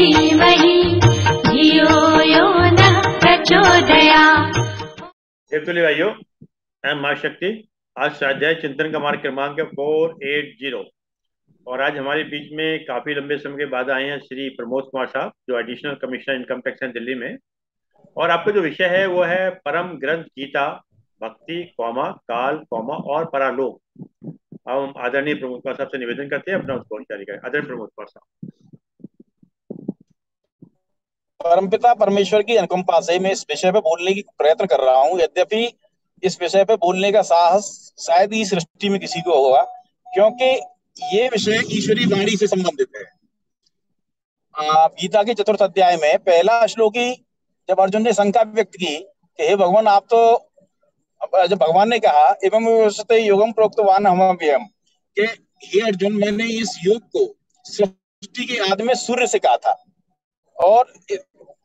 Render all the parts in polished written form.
धीमहि धियो यो नः प्रचोदयात्। देवतुल्य भाइयों, मैं माँ शक्ति। आज स्वाध्याय चिंतन का मार्ग क्रमांक 480 और आज हमारे बीच में काफी लंबे समय के बाद आए हैं श्री प्रमोद कुमार साहब, जो एडिशनल कमिश्नर इनकम टैक्स हैं दिल्ली में। और आपका जो विषय है वो है परम ग्रंथ गीता, भक्ति काल और परालोक। हम आदरणीय प्रमोद कुमार साहब से निवेदन करते हैं अपना उद्बोधन जारी करें। आदरणीय प्रमोद कुमार साहब। परमपिता परमेश्वर की अनुकंपा से मैं इस विषय पे बोलने की प्रयत्न कर रहा हूँ। यद्यपि इस विषय पे बोलने का साहस शायद ही सृष्टि में किसी को होगा, क्योंकि ये विषय ईश्वरी वाणी से संबंधित है। गीता के चतुर्थ अध्याय में पहला श्लोक ही जब अर्जुन ने शंका व्यक्त की कि हे भगवान, आप तो, जब भगवान ने कहा एवं व्यवस्थित योगम प्रोक्तवान हमव्ययम्, कि हे अर्जुन, मैंने इस योग को सृष्टि के आदि में सूर्य से कहा था, और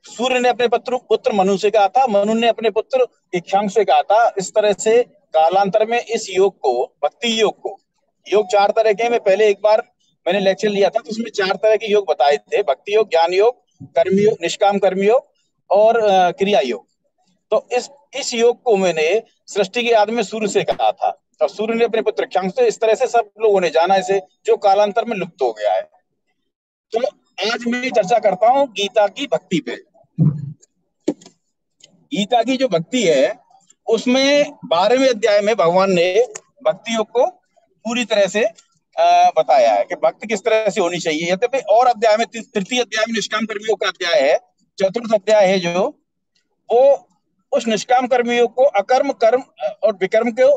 सूर्य ने अपने पुत्र मनु से कहा था, मनु ने अपने पुत्र इक्षांक से कहा था। इस तरह से कालांतर में इस योग को, भक्ति योग को, योग चार तरह के, मैं पहले एक बार मैंने लेक्चर लिया था तो उसमें चार तरह के योग बताए थे: भक्ति योग, ज्ञान योग, कर्मयोग, निष्काम कर्मयोग और क्रिया योग। तो इस योग को मैंने सृष्टि के आदि में सूर्य से कहा था, और सूर्य ने अपने पुत्र इक्षांक से। इस तरह से सब लोगों ने जाना इसे, जो कालांतर में लुप्त हो गया है। तो आज मैं चर्चा करता हूँ गीता की भक्ति पे। गीता की जो भक्ति है उसमें 12वें अध्याय में भगवान ने भक्ति योग को पूरी तरह से बताया है कि भक्ति किस तरह से होनी चाहिए। यद्यपि और अध्याय में, तृतीय अध्याय में निष्काम कर्मयोग का अध्याय है, चतुर्थ अध्याय है जो, वो उस निष्काम कर्मयोग को अकर्म, कर्म और विकर्म को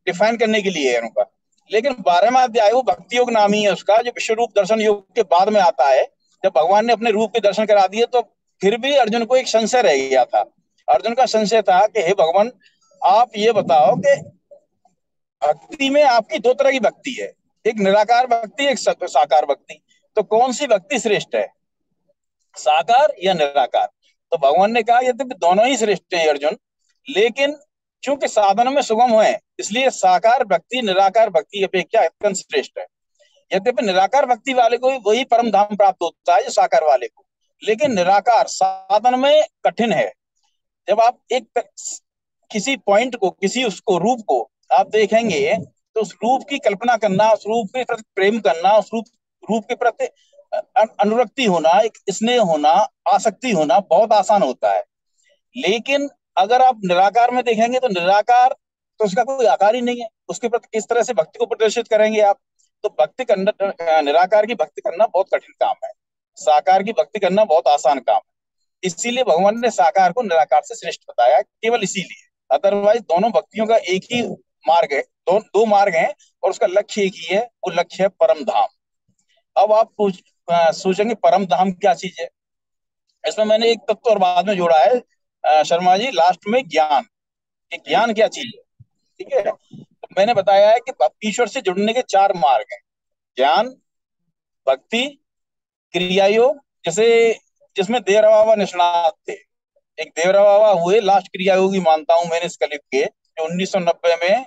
डिफाइन करने के लिए है उनका। लेकिन 12वां अध्याय वो भक्ति योग नाम ही है उसका, जो विश्व रूप दर्शन योग के बाद में आता है। जब भगवान ने अपने रूप के दर्शन करा दिए तो फिर भी अर्जुन को एक संशय रह गया था। अर्जुन का संशय था कि हे भगवान, आप ये बताओ कि भक्ति में आपकी दो तरह की भक्ति है, एक निराकार भक्ति, एक साकार भक्ति। तो कौन सी भक्ति श्रेष्ठ है, साकार या निराकार? तो भगवान ने कहा यद्यपि दोनों ही श्रेष्ठ हैं अर्जुन, लेकिन चूंकि साधन में सुगम है इसलिए साकार भक्ति निराकार भक्ति की अपेक्षा अत्यंत श्रेष्ठ है। यद्यपि निराकार भक्ति वाले को वही परम धाम प्राप्त होता है जो साकार वाले को, लेकिन निराकार साधन में कठिन है। जब आप एक किसी पॉइंट को, किसी उसको रूप को आप देखेंगे तो उस रूप की कल्पना करना, उस रूप के प्रति प्रेम करना, उस रूप के प्रति अनुरक्ति होना, एक स्नेह होना, आसक्ति होना बहुत आसान होता है। लेकिन अगर आप निराकार में देखेंगे तो निराकार तो उसका कोई आकार ही नहीं है, उसके प्रति किस तरह से भक्ति को प्रदर्शित करेंगे आप? तो भक्ति करना, निराकार की भक्ति करना बहुत कठिन काम है, साकार की भक्ति करना बहुत आसान काम है। इसीलिए भगवान ने साकार को निराकार से श्रेष्ठ बताया, केवल इसीलिए। अदरवाइज दोनों भक्तियों का एक ही मार्ग है, दो मार्ग हैं और उसका लक्ष्य एक ही है, वो लक्ष्य है परम धाम। अब आप सोचेंगे परम धाम क्या चीज है? इसमें मैंने एक तत्व और बाद में जोड़ा है शर्मा जी, लास्ट में ज्ञान, कि ज्ञान क्या चीज है। ठीक है, तो मैंने बताया है कि ईश्वर से जुड़ने के चार मार्ग हैं: ज्ञान, भक्ति, क्रिया योग। जैसे जिसमें देवरा बाबा निष्णात थे, एक देवरा बाबा हुए लास्ट क्रिया योगी मानता हूं मैंने इस कलिप के, जो 1990 में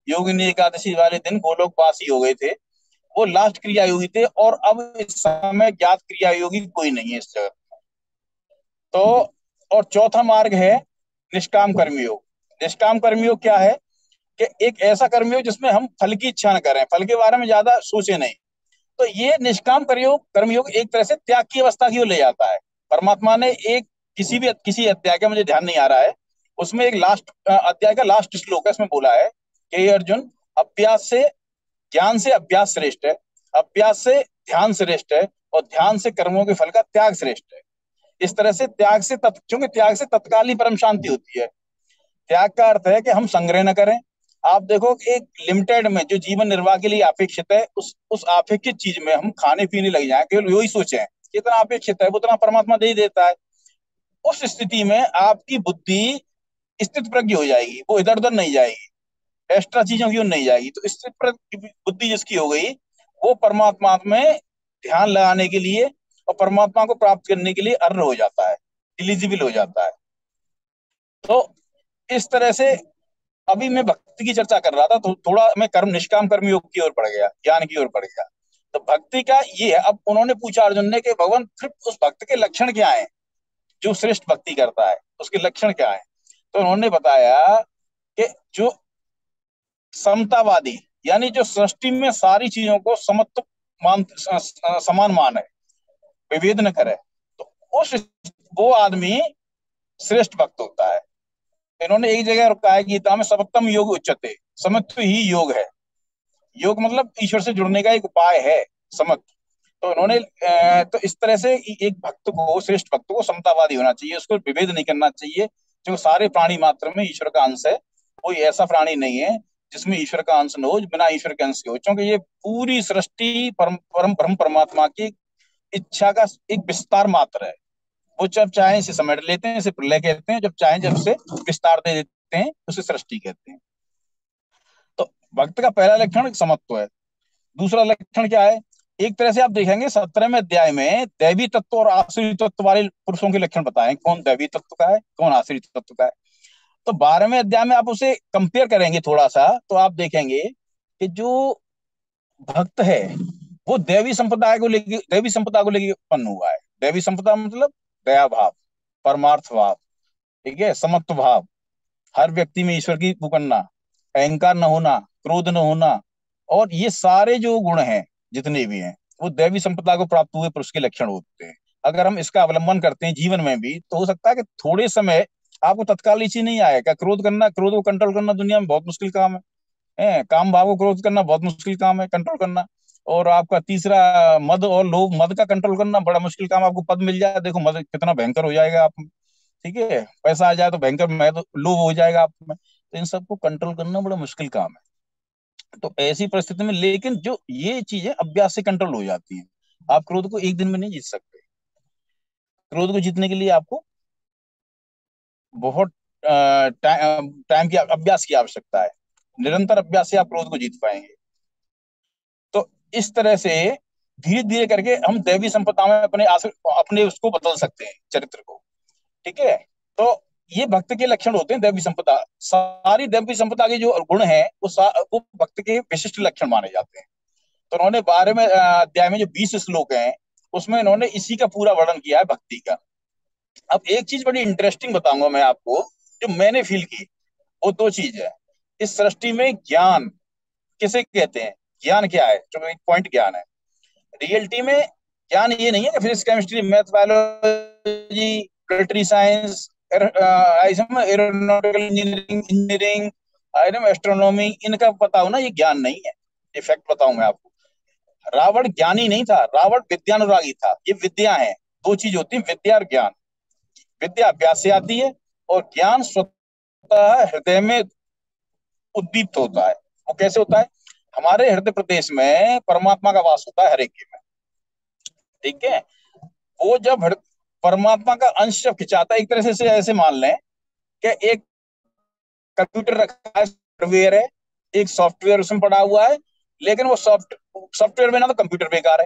योगिनी एकादशी वाले दिन गोलोकवासी हो गए थे, वो लास्ट क्रिया योगी थे। और अब इस समय ज्ञात क्रिया योगी कोई नहीं है इस जगत में। तो और चौथा मार्ग है निष्काम कर्मयोग। निष्काम कर्मयोग क्या है कि एक ऐसा कर्मयोग जिसमें हम फल की इच्छा न करें, फल के बारे में ज्यादा सोचे नहीं। तो ये निष्काम कर्मयोग एक तरह से त्याग की अवस्था की ओर ले जाता है। परमात्मा ने एक किसी अध्याय का मुझे ध्यान नहीं आ रहा है, उसमें एक लास्ट अध्याय का लास्ट श्लोक है, इसमें बोला है कि अर्जुन, अभ्यास से ज्ञान से अभ्यास श्रेष्ठ है, अभ्यास से ध्यान श्रेष्ठ है, और ध्यान से कर्मों के फल का त्याग श्रेष्ठ है। इस तरह से त्याग से क्योंकि त्याग से तत्काल ही परम शांति होती है। त्याग का अर्थ है कि हम संग्रह न करें। आप देखो कि एक लिमिटेड में जो जीवन निर्वाह के लिए अपेक्षित है, उस अपेक्षित चीज में हम खाने पीने लग जाए, केवल वही सोचें कि इतना अपेक्षित है, उतना परमात्मा दे ही देता है। उस स्थिति में आपकी बुद्धि स्थित प्रज्ञ हो जाएगी, वो इधर उधर नहीं जाएगी, एक्स्ट्रा चीजों की ओर नहीं जाएगी। तो स्थित प्रज्ञ बुद्धि जिसकी हो गई, वो परमात्मा में ध्यान लगाने के लिए और परमात्मा को प्राप्त करने के लिए अर्ह हो जाता है, एलिजिबल हो जाता है। तो इस तरह से अभी मैं भक्ति की चर्चा कर रहा था तो थोड़ा मैं निष्काम कर्मयोग की ओर बढ़ गया, ज्ञान की ओर बढ़ गया। तो भक्ति का ये है। अब उन्होंने पूछा अर्जुन ने कि भगवान फिर उस भक्त के लक्षण क्या है, जो श्रेष्ठ भक्ति करता है उसके लक्षण क्या है। तो उन्होंने बताया कि जो समतावादी, यानी जो सृष्टि में सारी चीजों को समत्व मान, समान माने, विभेद न करे, तो उस वो आदमी श्रेष्ठ भक्त होता है। इन्होंने एक जगह रखा है गीता में, समत्तम योग उच्यते, समत्व ही योग है। योग मतलब ईश्वर से जुड़ने का एक उपाय है, समत्व। तो इन्होंने तो इस तरह से एक भक्त को, श्रेष्ठ भक्त को समतावादी होना चाहिए, उसको विभेद नहीं करना चाहिए। जो सारे प्राणी मात्र में ईश्वर का अंश है, कोई ऐसा प्राणी नहीं है जिसमें ईश्वर का अंश न हो, बिना ईश्वर के अंश के हो, क्योंकि ये पूरी सृष्टि परम परम ब्रह्म परमात्मा की इच्छा का एक विस्तार मात्र है। वो जब चाहे इसे समेट लेते हैं, इसे प्रलय कहते हैं, जब चाहे जब से विस्तार दे देते हैं, उसे सृष्टि कहते हैं। तो भक्त का पहला लक्षण समत्व है। दूसरा लक्षण क्या है, एक तरह से आप देखेंगे 17वें अध्याय में दैवी तत्व और आसुरी तत्व वाले पुरुषों के लक्षण बताए, कौन दैवी तत्व का है, कौन आसुरी तत्व का है। तो 12वें अध्याय में आप उसे कंपेयर करेंगे थोड़ा सा, तो आप देखेंगे कि जो भक्त है वो दैवी संपदा को लेके उत्पन्न हुआ है। दैवी संपदा मतलब दया भाव, परमार्थ भाव, ठीक है, समत्व भाव, हर व्यक्ति में ईश्वर की उपन्ना, अहंकार न होना, क्रोध न होना, और ये सारे जो गुण हैं जितने भी हैं, वो दैवी संपदा को प्राप्त हुए पुरुष के लक्षण होते हैं। अगर हम इसका अवलंबन करते हैं जीवन में भी, तो हो सकता है कि थोड़े समय आपको तत्काल इसी नहीं आएगा। क्रोध करना, क्रोध को कंट्रोल करना दुनिया में बहुत मुश्किल काम है। काम भाव को क्रोध करना बहुत मुश्किल काम है, कंट्रोल करना। और आपका तीसरा मद और लोभ, मद का कंट्रोल करना बड़ा मुश्किल काम। आपको पद मिल जाए, देखो मद कितना भयंकर हो जाएगा आप में, ठीक है, पैसा आ जाए तो भयंकर लोभ हो जाएगा आप में। तो इन सबको कंट्रोल करना बड़ा मुश्किल काम है। तो ऐसी परिस्थिति में, लेकिन जो ये चीजें अभ्यास से कंट्रोल हो जाती हैं। आप क्रोध को एक दिन में नहीं जीत सकते। क्रोध को जीतने के लिए आपको बहुत टाइम की, अभ्यास की आवश्यकता है। निरंतर अभ्यास से आप क्रोध को जीत पाएंगे। तो इस तरह से धीरे धीरे करके हम दैवी संपदा में अपने उसको बदल सकते हैं, चरित्र को, ठीक है। तो ये भक्त के लक्षण होते हैं, दैवी संपदा। सारी दैवी संपदा के जो गुण हैं वो भक्त के विशिष्ट लक्षण माने जाते हैं। तो उन्होंने 12वें अध्याय में जो 20 श्लोक हैं, उसमें इन्होंने इसी का पूरा वर्णन किया है, भक्ति का। अब एक चीज बड़ी इंटरेस्टिंग बताऊंगा मैं आपको, जो मैंने फील की। वो दो चीज है इस सृष्टि में। ज्ञान किसे कहते हैं, ज्ञान क्या है, जो एक पॉइंट ज्ञान है। रियलिटी में ज्ञान ये नहीं है कि physics, chemistry, math, biology, military science, aeronautical engineering, astronomy, इनका पता हो ना, ये ज्ञान नहीं है। ये फैक्ट बताऊं मैं आपको। रावण ज्ञानी नहीं था, रावण विद्यानुरागी था। ये विद्या है, दो चीज होती है, विद्या और ज्ञान। विद्या अभ्यास से आती है, और ज्ञान स्वतः हृदय में उद्दीप्त होता है। वो कैसे होता है, हमारे हृदय प्रदेश में परमात्मा का वास होता है हर एक के में, ठीक है। वो जब परमात्मा का अंश जब खिंचाता है, एक तरह से ऐसे मान लें कि एक कंप्यूटर रखा है, सॉफ्टवेयर है, एक सॉफ्टवेयर उसमें पड़ा हुआ है, लेकिन वो सॉफ्टवेयर में ना तो कंप्यूटर बेकार है,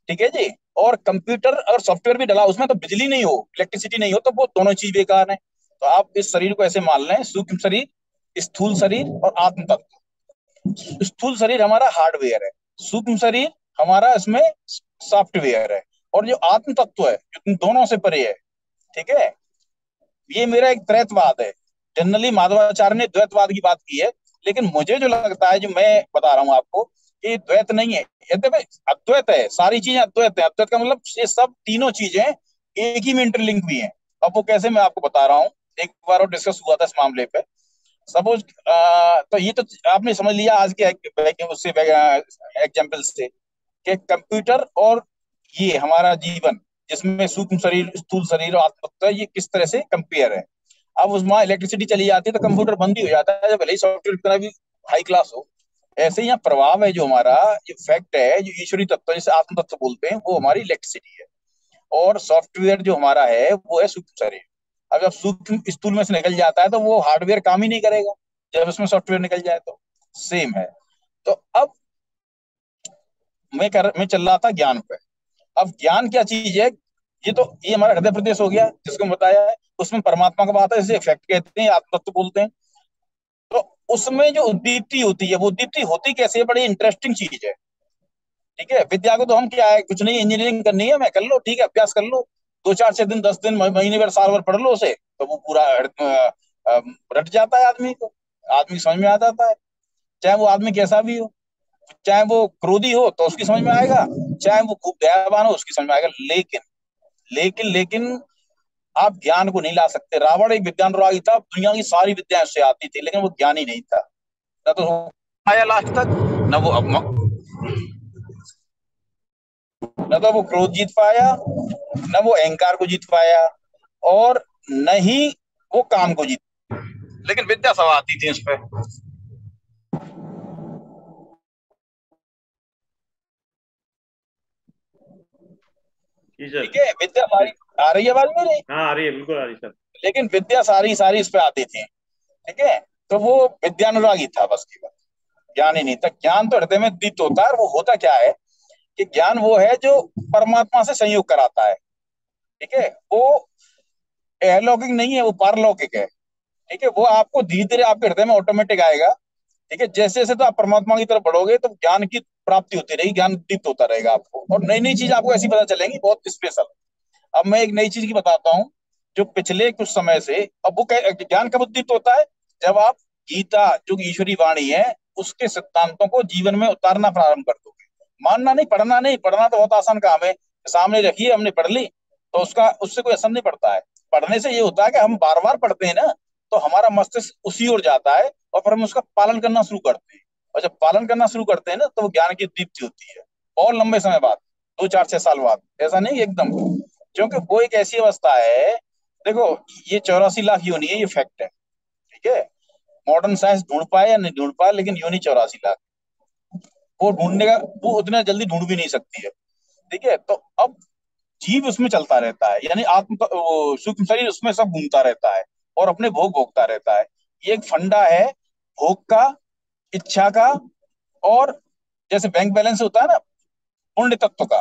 ठीक है जी। और कंप्यूटर और सॉफ्टवेयर भी डला, उसमें तो बिजली नहीं हो, इलेक्ट्रिसिटी नहीं हो, तो वो दोनों चीज बेकार है। तो आप इस शरीर को ऐसे मान लें, सूक्ष्म शरीर, स्थूल शरीर और आत्म तत्व। स्थूल शरीर हमारा हार्डवेयर है, सूक्ष्म शरीर हमारा इसमें सॉफ्टवेयर है, और जो आत्म तत्व है जो दोनों से परे है, ठीक है। ये मेरा एक द्वैतवाद है। जनरली माधवाचार्य ने द्वैतवाद की बात की है, लेकिन मुझे जो लगता है, जो मैं बता रहा हूँ आपको, कि द्वैत नहीं है, यद्यपि अद्वैत है। सारी चीजें अद्वैत है। अद्वैत का मतलब ये सब तीनों चीजें एक ही में इंटरलिंक भी हैं। अब वो कैसे, मैं आपको बता रहा हूँ। एक बार और डिस्कस हुआ था इस मामले पे। सपोज तो ये तो आपने समझ लिया आज के उससे एग्जाम्पल से, कि कंप्यूटर और ये हमारा जीवन, जिसमें सूक्ष्म शरीर, स्थूल शरीर और आत्म तत्व, ये किस तरह से कंपेयर है। अब उसमें इलेक्ट्रिसिटी चली जाती है तो कंप्यूटर बंद ही हो जाता है, जब भले ही सॉफ्टवेयर कितना भी हाई क्लास हो। ऐसे ही यहाँ प्रभाव है, जो हमारा ये फैक्ट है, जो ईश्वरी तत्व जिसे आत्म तत्व बोलते हैं, वो हमारी इलेक्ट्रिसिटी है। और सॉफ्टवेयर जो हमारा है वो है सूक्ष्म शरीर। अब जब सूक्ष्म स्थूल में से निकल जाता है तो वो हार्डवेयर काम ही नहीं करेगा, जब उसमें सॉफ्टवेयर निकल जाए तो। सेम है। तो अब मैं चल रहा था ज्ञान पे। अब ज्ञान क्या चीज है, ये हमारा हृदय प्रदेश हो गया, जिसको बताया है। उसमें परमात्मा का बात है, इसे इफेक्ट कहते हैं, आत्म तत्व बोलते हैं। तो उसमें जो उद्दीप्ति होती है, वो उद्दीप्ति होती कैसे है, बड़ी इंटरेस्टिंग चीज है, ठीक है, विद्या को तो हम क्या है, कुछ नहीं, इंजीनियरिंग करनी है, मैं कर लो, ठीक है, अभ्यास कर लो, 2 4 6 दिन 10 दिन महीने भर साल भर पढ़ लो उसे, तो वो पूरा रट जाता है आदमी को, आदमी को समझ में आ जाता है, चाहे वो आदमी कैसा भी हो, चाहे वो क्रोधी हो तो उसकी समझ में आएगा, चाहे वो खूब दयावान हो उसकी समझ में आएगा। लेकिन लेकिन लेकिन आप ज्ञान को नहीं ला सकते। रावण एक विद्यानुरागी था, दुनिया की सारी विद्याएं उससे आती थी, लेकिन वो ज्ञानी नहीं था। न तो वो आया लास्ट तक, न वो न तो वो क्रोध जीत पाया, न वो अहंकार को जीत पाया, और न ही वो काम को जीत, लेकिन विद्या सब आती थी उस पर। जी सर। ठीक है, विद्या सारी आ रही है आवाज मेरी, हाँ आ रही है, बिल्कुल आ रही है सर। लेकिन विद्या सारी सारी इस पे आती थी। ठीक है, तो वो विद्यानुरागी था बस, केवल ज्ञान ही नहीं था। ज्ञान तो हृदय में दीप्त होता है, और वो होता क्या है कि ज्ञान वो है जो परमात्मा से संयोग कराता है। ठीक है, वो अलौकिक नहीं है, वो पारलौकिक है। ठीक है, वो आपको धीरे धीरे आपके हृदय में ऑटोमेटिक आएगा। ठीक है, जैसे जैसे तो आप परमात्मा की तरफ बढ़ोगे तो ज्ञान की प्राप्ति होती रहेगी, ज्ञान दीप्त होता रहेगा आपको, और नई नई चीज आपको ऐसी पता चलेंगी, बहुत स्पेशल। अब मैं एक नई चीज की बताता हूँ, जो पिछले कुछ समय से, अब वो ज्ञान कब उद्दीप्त होता है, जब आप गीता जो कि ईश्वरी वाणी है उसके सिद्धांतों को जीवन में उतारना प्रारंभ कर दोगे। मानना नहीं, पढ़ना नहीं, पढ़ना तो बहुत आसान काम है, सामने रखिए हमने पढ़ ली, तो उसका उससे कोई असर नहीं पड़ता है। पढ़ने से ये होता है कि हम बार बार पढ़ते हैं ना, तो हमारा मस्तिष्क उसी ओर जाता है, और फिर हम उसका पालन करना शुरू करते हैं, और जब पालन करना शुरू करते हैं ना, तो वो ज्ञान की दीप्ति होती है, और लंबे समय बाद, 2 4 6 साल बाद, ऐसा नहीं एकदम। क्योंकि वो एक ऐसी अवस्था है, देखो, ये 84 लाख योनि है, ये फैक्ट है। ठीक है, मॉडर्न साइंस ढूंढ पाए या नहीं ढूंढ पाए, लेकिन योनि 84 लाख, वो ढूंढने का, वो उतना जल्दी ढूंढ भी नहीं सकती है। ठीक है, तो अब जीव उसमें चलता रहता है, यानी सूक्ष्म शरीर उसमें सब घूमता रहता है, और अपने भोग भोगता रहता है। ये एक फंडा है, भोग का, इच्छा का, और जैसे बैंक बैलेंस होता है ना, पुण्य तत्व का,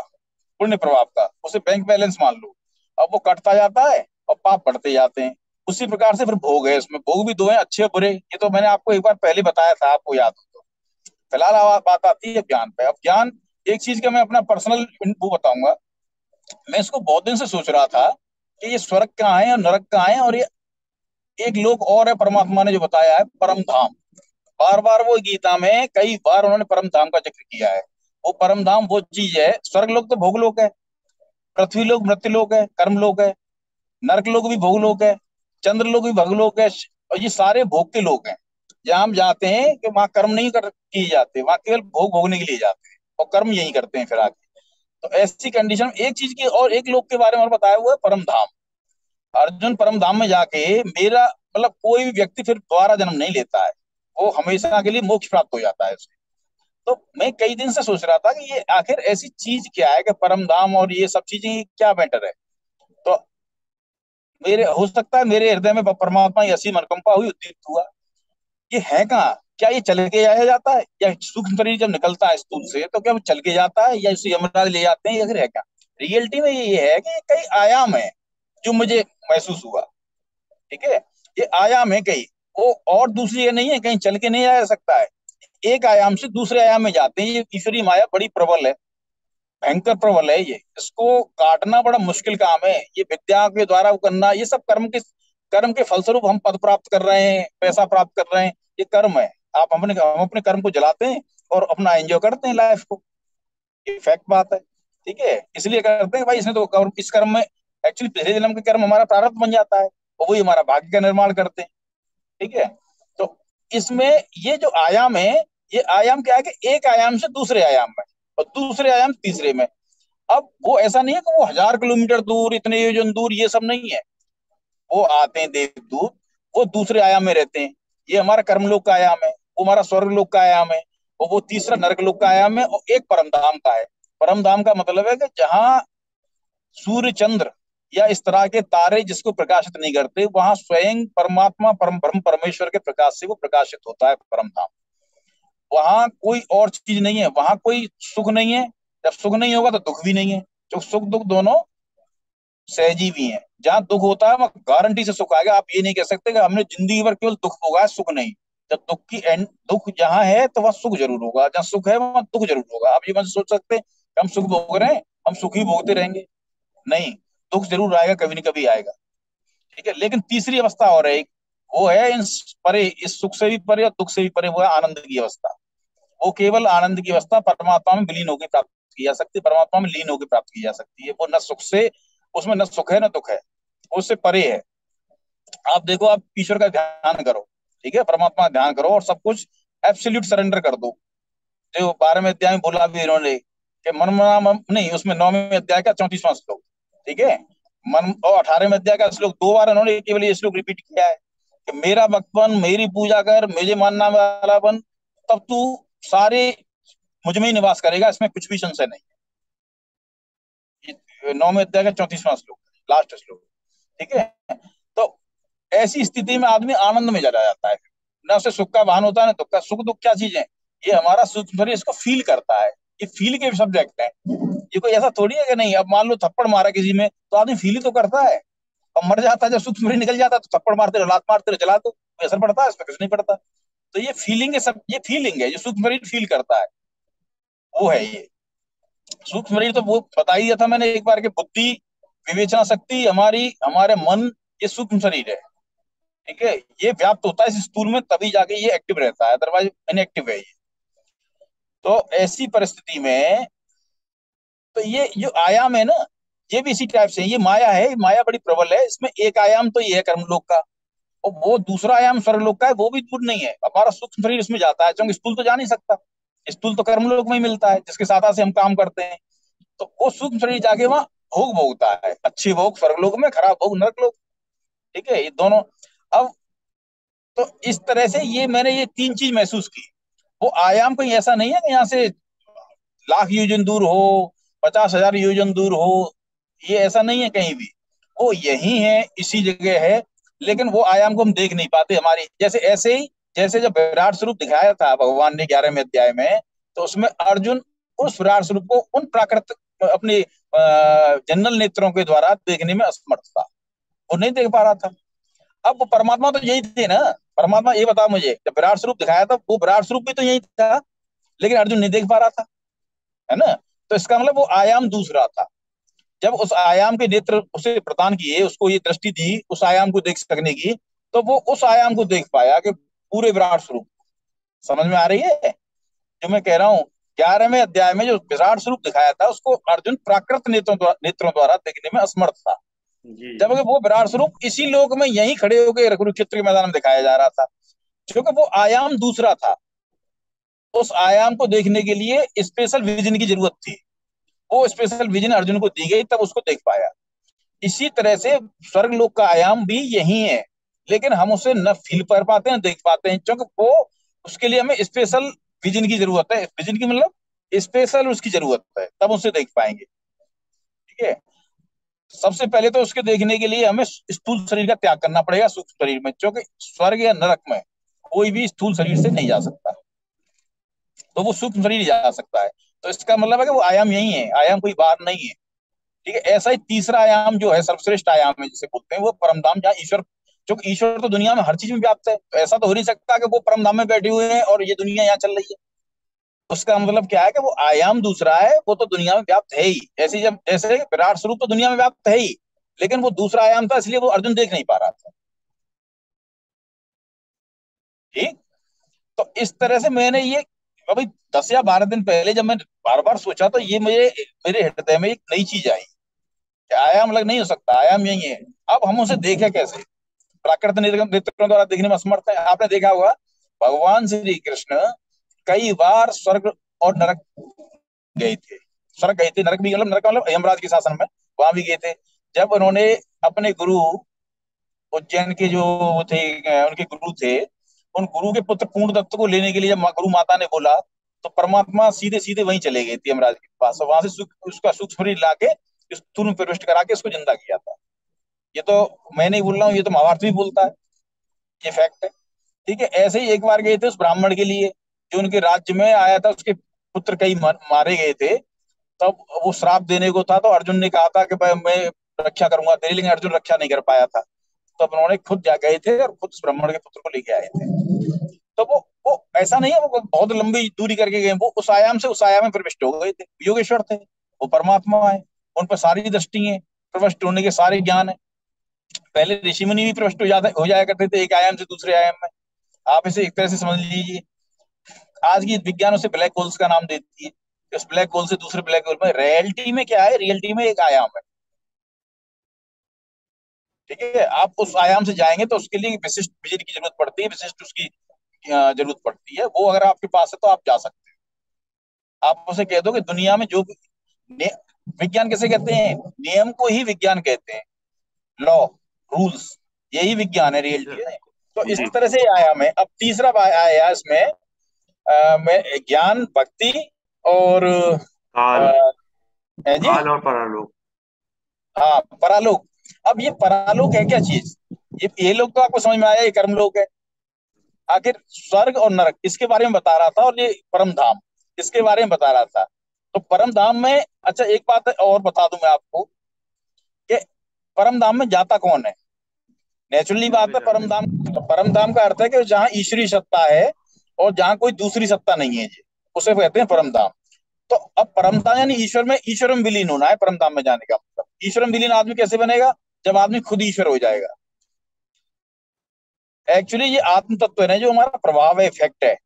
पुण्य प्रभाव का, उसे बैंक बैलेंस मान लो। अब वो कटता जाता है और पाप बढ़ते जाते हैं। उसी प्रकार से फिर भोग है, उसमें भोग भी दो हैं, अच्छे और बुरे, ये तो मैंने आपको एक बार पहले बताया था, आपको याद हो तो। फिलहाल बात आती है ज्ञान पे। अब ज्ञान एक चीज का मैं अपना पर्सनल वो बताऊंगा। मैं इसको बहुत दिन से सोच रहा था कि ये स्वर्ग कहाँ है और नरक कहाँ है, और ये एक लोक और है, परमात्मा ने जो बताया है परम धाम। बार बार वो गीता में कई बार उन्होंने परम धाम का जिक्र किया है। वो परम धाम वो चीज है, स्वर्ग लोक तो भोग लोक है, पृथ्वी लोक मृत्यु लोक है, कर्म लोक है, नरक लोक भी भोग लोक है, चंद्र लोक भी भोग लोक है, और ये सारे भोग के लोक हैं। जहां हम जाते हैं कि वहां कर्म नहीं कर किए जाते, वहां केवल भोग भोगने के लिए जाते हैं, और कर्म यही करते हैं फिर आगे। तो ऐसी कंडीशन में एक चीज की और एक लोक के बारे में और बताया हुआ है, परम धाम। अर्जुन परम धाम में जाके, मेरा मतलब कोई भी व्यक्ति फिर दोबारा जन्म नहीं लेता है, वो हमेशा के लिए मोक्ष प्राप्त हो जाता है उसे। तो मैं कई दिन से सोच रहा था कि ये आखिर ऐसी चीज क्या है कि परम धाम और ये सब चीजें क्या मैटर है। तो मेरे हो सकता है मेरे हृदय में परमात्मा की असीम अनुकंपा हुई, उद्दीप्त हुआ। ये है कहाँ, क्या ये चल के आया जाता है, या सूक्ष्म शरीर जब निकलता है स्थूल से तो क्या वो चल के जाता है, या इसे यमराज ले जाते हैं, या फिर है क्या। रियलिटी में ये है कि ये कई आयाम है जो मुझे महसूस हुआ। ठीक है, ये आयाम है कई, वो और दूसरी ये नहीं है, कहीं चल के नहीं आ सकता है। एक आयाम से दूसरे आयाम में जाते हैं। ये ईश्वरी माया बड़ी प्रबल है, भयंकर प्रबल है, ये इसको काटना बड़ा मुश्किल काम है। ये विद्या के द्वारा वो करना, ये सब कर्म के फलस्वरूप हम पद प्राप्त कर रहे हैं, पैसा प्राप्त कर रहे हैं, ये कर्म है। हम अपने कर्म को जलाते हैं और अपना एंजॉय करते हैं लाइफ को, ये फैक्ट बात है। ठीक है, इसलिए करते हैं भाई, इसने तो इस कर्म में एक्चुअली पिछले जन्म के कर्म हमारा प्रारब्ध बन जाता है, और वही हमारा भाग्य का निर्माण करते हैं। ठीक है, तो इसमें ये जो आयाम है, ये आयाम क्या है कि एक आयाम से दूसरे आयाम में, और दूसरे आयाम तीसरे में। अब वो ऐसा नहीं है कि वो 1000 किलोमीटर दूर, इतने योजन दूर, ये सब नहीं है। वो आते हैं देवदूत, वो दूसरे आयाम में रहते हैं। ये हमारा कर्मलोक का आयाम है, वो हमारा स्वर्ग लोक का आयाम है, और वो तीसरा नरक लोक का आयाम है, और एक परम धाम का है। परम धाम का मतलब है कि जहां सूर्य चंद्र या इस तरह के तारे जिसको प्रकाशित नहीं करते, वहां स्वयं परमात्मा परम ब्रह्म परमेश्वर के प्रकाश से वो प्रकाशित होता है परम धाम। वहां कोई और चीज नहीं है, वहां कोई सुख नहीं है, जब सुख नहीं होगा तो दुख भी नहीं है, जो सुख दुख दोनों सहजी भी हैं। जहां दुख होता है वहां गारंटी से सुख आएगा। आप ये नहीं कह सकते कि हमने जिंदगी भर केवल दुख भोगा है, सुख नहीं। जब दुख की एंड, दुख जहाँ है तो वहाँ सुख जरूर होगा, जहाँ सुख है वहाँ दुख जरूर होगा। आप ये मत सोच सकते हैं कि हम सुख भोग रहे हैं, हम सुख ही भोगते रहेंगे। नहीं, दुख जरूर आएगा, कभी न कभी आएगा। ठीक है, लेकिन तीसरी अवस्था और है एक, वो है इन परे, इस सुख से भी परे और दुख से भी परे, वो है आनंद की अवस्था। वो केवल आनंद की अवस्था परमात्मा में विलीन होकर प्राप्त की जा सकती है, परमात्मा में लीन होकर प्राप्त की जा सकती है। वो न सुख से, उसमें न सुख है न दुख है, वो उससे परे है। आप देखो, आप ईश्वर का ध्यान करो, ठीक है, परमात्मा का ध्यान करो और सब कुछ एब्सोल्यूट सरेंडर कर दो। जो 12वें अध्याय में बोला भी इन्होंने कि नहीं, उसमें 9वें अध्याय का 34वां श्लोक, ठीक है, मन, और 18वें अध्याय का श्लोक 2 बार उन्होंने केवल ये श्लोक रिपीट किया है कि मेरा भक्तपन, मेरी पूजा कर, मुझे मानना वाला बन, तब तू सारे मुझ में ही निवास करेगा, इसमें कुछ भी संशय नहीं है। 9वें अध्याय का 34वां श्लोक, लास्ट श्लोक, ठीक है। तो ऐसी स्थिति में आदमी आनंद में चला जाता है, ना उसे सुख का वाहन होता है ना दुख का। सुख दुख क्या चीज है, ये हमारा सूक्ष्म शरीर इसको फील करता है, ये फील के सब्जेक्ट है। ये कोई ऐसा थोड़ी है कि नहीं, अब मान लो थप्पड़ मारा किसी में तो आदमी फील ही तो करता है, अब मर जाता है जब सूक्ष्म शरीर निकल जाता है तो थप्पड़ मारते रहो, लात मारते रहो, चला दो, कोई असर पड़ता है, इसमें कुछ नहीं पड़ता। तो ये फीलिंग है, सब ये फीलिंग है, जो सूक्ष्म शरीर फील करता है वो है ये। सूक्ष्म शरीर तो वो बता ही दिया था मैंने एक बार, के बुद्धि, विवेचना शक्ति, हमारी, हमारे मन, ये सूक्ष्म शरीर है, ठीक है। ये व्याप्त होता है इस स्थूल में, तभी जाके ये एक्टिव रहता है, अदरवाइज इनएक्टिव है ये। तो ऐसी परिस्थिति में तो ये जो आयाम है ना, ये भी इसी टाइप से, ये माया है, माया बड़ी प्रबल है। इसमें एक आयाम तो ये है कर्मलोक का, और वो दूसरा आयाम स्वर्गलोक का है, वो भी दूर नहीं है। हमारा सूक्ष्म शरीर इसमें जाता है, क्योंकि स्थूल तो जा नहीं सकता, स्थूल तो कर्मलोक में ही मिलता है, जिसके साथ से हम काम करते हैं। तो वो सूक्ष्म शरीर जाके वहां भोग भोगता है, अच्छी भोग स्वर्गलोक में, खराब भोग नरकलोक, ठीक है, ये दोनों। अब तो इस तरह से ये मैंने ये तीन चीज महसूस की। वो आयाम कोई ऐसा नहीं है कि यहाँ से लाख योजन दूर हो, 50,000 योजन दूर हो, ये ऐसा नहीं है कहीं भी। वो यही है, इसी जगह है, लेकिन वो आयाम को हम देख नहीं पाते हमारी। जैसे ऐसे ही, जैसे जब विराट स्वरूप दिखाया था भगवान ने 11वें अध्याय में, तो उसमें अर्जुन उस विराट स्वरूप को उन प्राकृतिक अपने जनरल नेत्रों के द्वारा देखने में असमर्थ था, वो नहीं देख पा रहा था। अब वो परमात्मा तो यही थे ना, परमात्मा ये बता मुझे, जब विराट स्वरूप दिखाया था वो विराट स्वरूप भी तो यही था, लेकिन अर्जुन नहीं देख पा रहा था, है ना। तो इसका मतलब वो आयाम दूसरा था। जब उस आयाम के नेत्र उसे प्रदान किए, उसको ये दृष्टि दी उस आयाम को देख सकने की, तो वो उस आयाम को देख पाया कि पूरे विराट स्वरूप। समझ में आ रही है जो मैं कह रहा हूँ? 11वें अध्याय में जो विराट स्वरूप दिखाया था उसको अर्जुन प्राकृत नेत्रों द्वारा देखने में असमर्थ था, जी जबकि वो विराट स्वरूप इसी लोक में यहीं खड़े होकर कुरुक्षेत्र के मैदान में दिखाया जा रहा था, क्योंकि वो आयाम दूसरा था। उस आयाम को देखने के लिए स्पेशल विजन की जरूरत थी, वो स्पेशल विजन अर्जुन को दी गई, तब उसको देख पाया। इसी तरह से स्वर्ग लोक का आयाम भी यही है, लेकिन हम उसे न फील कर पाते हैं, देख पाते हैं, क्योंकि वो उसके लिए हमें स्पेशल विजन की जरूरत है। विजन की मतलब स्पेशल उसकी जरूरत है, तब उसे देख पाएंगे, ठीक है। सबसे पहले तो उसके देखने के लिए हमें स्थूल शरीर का त्याग करना पड़ेगा सूक्ष्म शरीर में, क्योंकि स्वर्ग या नरक में कोई भी स्थूल शरीर से नहीं जा सकता, तो वो सूक्ष्म शरीर जा सकता है। तो इसका मतलब है कि वो आयाम यही है, आयाम कोई बाहर नहीं है, ठीक है। ऐसा ही तीसरा आयाम जो है सर्वश्रेष्ठ आयाम है जिसे बोलते हैं, वो परमधाम, जहाँ ईश्वर, क्योंकि ईश्वर तो दुनिया में हर चीज में व्याप्त है, तो ऐसा तो हो नहीं सकता कि वो परमधाम में बैठे हुए हैं और ये दुनिया यहाँ चल रही है। उसका मतलब क्या है कि वो आयाम दूसरा है, वो तो दुनिया में व्याप्त है ही। ऐसे जब, जैसे विराट स्वरूप तो दुनिया में व्याप्त है ही, लेकिन वो दूसरा आयाम था, इसलिए वो अर्जुन देख नहीं पा रहा था, ठीक। तो इस तरह से मैंने ये अभी 10 या 12 दिन पहले जब मैंने बार बार सोचा, तो ये मुझे, मेरे हृदय में एक नई चीज आई कि आयाम अलग नहीं हो सकता, आयाम यही है। अब हम उसे देखें कैसे? प्राकृत नेत्रों द्वारा देखने में असमर्थ है। आपने देखा होगा भगवान श्री कृष्ण कई बार स्वर्ग और नरक गए थे, स्वर्ग गए थे, नरक भी, मतलब नरक मतलब यमराज के शासन में, वहां भी गए थे। जब उन्होंने अपने गुरु उज्जैन के जो वो थे, उनके गुरु थे, उन गुरु के पुत्र पूर्णदत्त को लेने के लिए जब गुरु माता ने बोला, तो परमात्मा सीधे सीधे वहीं चले गए थे यमराज के पास, वहां से उसका सूक्ष्म शरीर लाके स्थूल में प्रविष्ट करा के उसको जिंदा किया था। ये तो मैं नहीं बोल रहा हूँ, ये तो महाभारत भी बोलता है, ये फैक्ट है, ठीक है। ऐसे ही एक बार गए थे उस ब्राह्मण के लिए, जो उनके राज्य में आया था, उसके पुत्र कई मारे गए थे, तब वो श्राप देने को था, तो अर्जुन ने कहा था कि भाई मैं रक्षा करूंगा तेरी, लेकिन अर्जुन रक्षा नहीं कर पाया था, तो अब उन्होंने खुद जा गए थे और खुद उस ब्राह्मण के पुत्र को लेके आए थे। तो वो ऐसा नहीं है वो बहुत लंबी दूरी करके गए, वो उस आयाम से उस आयाम में प्रविष्ट हो गए थे, योगेश्वर थे, वो परमात्मा है, उन पर सारी दृष्टि है, प्रविष्ट होने के सारे ज्ञान है। पहले ऋषि मुनि भी प्रविष्ट हो जाया करते थे एक आयाम से दूसरे आयाम में। आप इसे एक तरह से समझ लीजिए, आज की विज्ञान उसे ब्लैक होल्स का नाम देती है। उस ब्लैक होल से दूसरे ब्लैक होल में रियलिटी में क्या है, रियलिटी में एक आयाम है। ठीक है, आप उस आयाम से जाएंगे तो उसके लिए विशिष्ट बिजली की जरूरत पड़ती है, विशिष्ट उसकी जरूरत पड़ती है। वो अगर आपके पास है तो आप जा सकते हैं। आप उसे कह दो कि दुनिया में जो भी विज्ञान किसे कहते हैं, नियम को ही विज्ञान कहते हैं, लॉ, रूल्स, यही विज्ञान है, रियलिटी है। तो इस जी। तरह से आयाम है। अब तीसरा आया इसमें में ज्ञान, भक्ति और काल, है जी, काल और परलोक। हाँ, परालोक। अब ये परालोक है क्या चीज, ये लोग तो आपको समझ में आया, ये कर्मलोक है। आखिर स्वर्ग और नरक इसके बारे में बता रहा था, और ये परम धाम इसके बारे में बता रहा था। तो परम धाम में, अच्छा एक बात और बता दूं मैं आपको कि परम धाम में जाता कौन है। नेचुरली बात है, परम धाम, परम धाम का अर्थ है कि जहाँ ईश्वरीय सत्ता है और जहाँ कोई दूसरी सत्ता नहीं है जी, उसे कहते हैं परम धाम। तो अब परम धाम यानी ईश्वर में विलीन होना है। परम धाम में जाने का मतलब, ईश्वर में विलीन आदमी कैसे बनेगा, जब आदमी खुद ईश्वर हो जाएगा। एक्चुअली ये आत्म तत्व है ना, जो हमारा प्रभाव है, इफेक्ट है,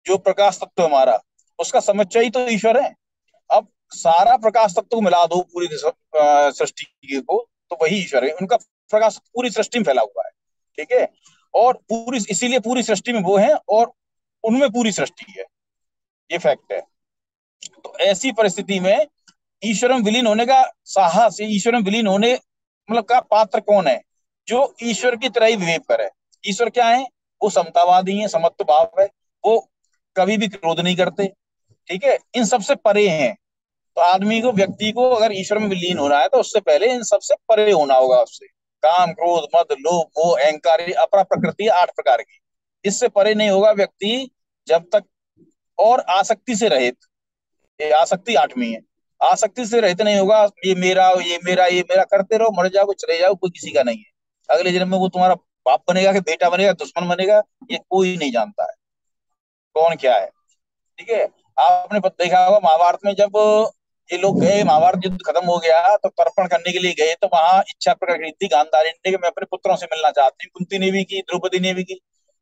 जो प्रकाश तत्व हमारा, उसका समुच्चय ही तो ईश्वर है। अब सारा प्रकाश तत्व को मिला दो पूरी सृष्टि को, तो वही ईश्वर है। उनका प्रकाश पूरी सृष्टि में फैला हुआ है। ठीक है, और पूरी, इसीलिए पूरी सृष्टि में वो है और उनमें पूरी सृष्टि है, ये फैक्ट है। तो ऐसी परिस्थिति में ईश्वर में विलीन होने का साहस, ईश्वर में विलीन होने मतलब का पात्र कौन है, जो ईश्वर की तरह ही विवेक करे। ईश्वर क्या है, वो समतावादी है, समत्व भाव है, वो कभी भी क्रोध नहीं करते। ठीक है, इन सबसे परे हैं। तो आदमी को, व्यक्ति को अगर ईश्वर में विलीन होना है तो उससे पहले इन सबसे परे होना होगा। उससे काम, क्रोध, मद, लोभ, मोह, अहंकार, ये अपरा प्रकृति 8 प्रकार की, इससे परे नहीं होगा व्यक्ति जब तक। और आसक्ति से रहित, ये आसक्ति 8वीं है, आसक्ति से रहित नहीं होगा। ये मेरा, ये मेरा, ये मेरा करते रहो, मर जाओ, चले जाओ, कोई किसी का नहीं है। अगले जन्म में वो तुम्हारा बाप बनेगा कि बेटा बनेगा, दुश्मन बनेगा, ये कोई नहीं जानता है कौन क्या है। ठीक है, आपने देखा होगा महाभारत में, जब ये लोग गए, महाभारत युद्ध खत्म हो गया तो तर्पण करने के लिए गए, तो वहां इच्छा प्रकट की थी गांधारी ने कि मैं अपने पुत्रों से मिलना चाहती हूँ। कुंती ने भी की, द्रौपदी ने भी की।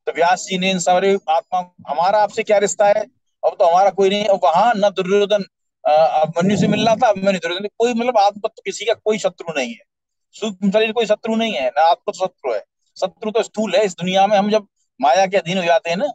तो व्यास जी ने इन सारे आत्मा, हमारा आपसे क्या रिश्ता है, अब तो हमारा कोई नहीं है। और वहां न दुर्योधन अभिमन्यु से मिलना था, अभिमन्यु दुर्योधन, कोई मतलब आत्म तो किसी का कोई शत्रु नहीं है। सूक्ष्म शरीर कोई शत्रु नहीं है ना, आत्म तो शत्रु है। शत्रु तो स्थूल है। इस दुनिया में हम जब माया के अधीन हो जाते हैं ना,